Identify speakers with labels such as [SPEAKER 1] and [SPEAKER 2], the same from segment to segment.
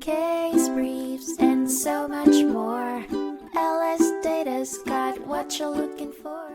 [SPEAKER 1] case briefs, and so much more. LS Data's got what you're looking for.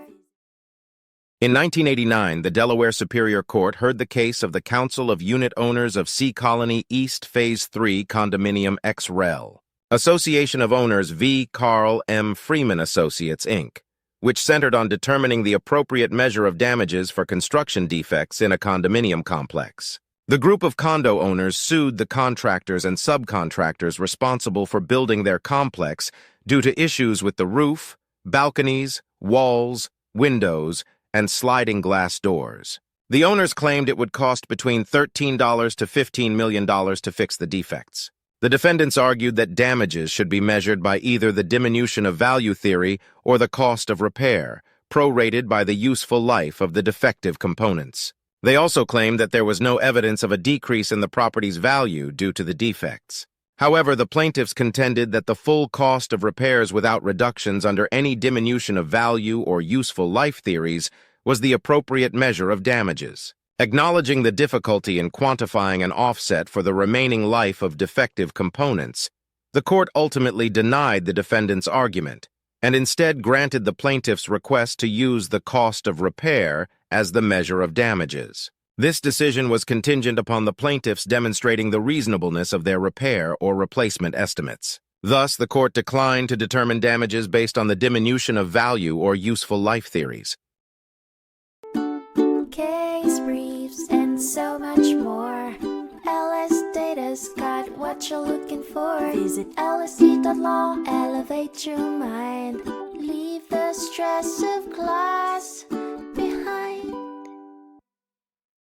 [SPEAKER 2] In 1989, the Delaware Superior Court heard the case of the Council of Unit Owners of C Colony East Phase 3 Condominium ex rel. Association of Owners v. Carl M. Freeman Associates, Inc., which centered on determining the appropriate measure of damages for construction defects in a condominium complex. The group of condo owners sued the contractors and subcontractors responsible for building their complex due to issues with the roof, balconies, walls, windows, and sliding glass doors. The owners claimed it would cost between $13 to $15 million to fix the defects. The defendants argued that damages should be measured by either the diminution of value theory or the cost of repair, prorated by the useful life of the defective components. They also claimed that there was no evidence of a decrease in the property's value due to the defects. However, the plaintiffs contended that the full cost of repairs without reductions under any diminution of value or useful life theories was the appropriate measure of damages. Acknowledging the difficulty in quantifying an offset for the remaining life of defective components, the court ultimately denied the defendants' argument and instead granted the plaintiffs' request to use the cost of repair as the measure of damages. This decision was contingent upon the plaintiffs demonstrating the reasonableness of their repair or replacement estimates. Thus, the court declined to determine damages based on the diminution of value or useful life theories.
[SPEAKER 1] Case briefs, and so much more. LS Data's got what you're looking for. Visit lsd.law, elevate your mind. Leave the stress of class.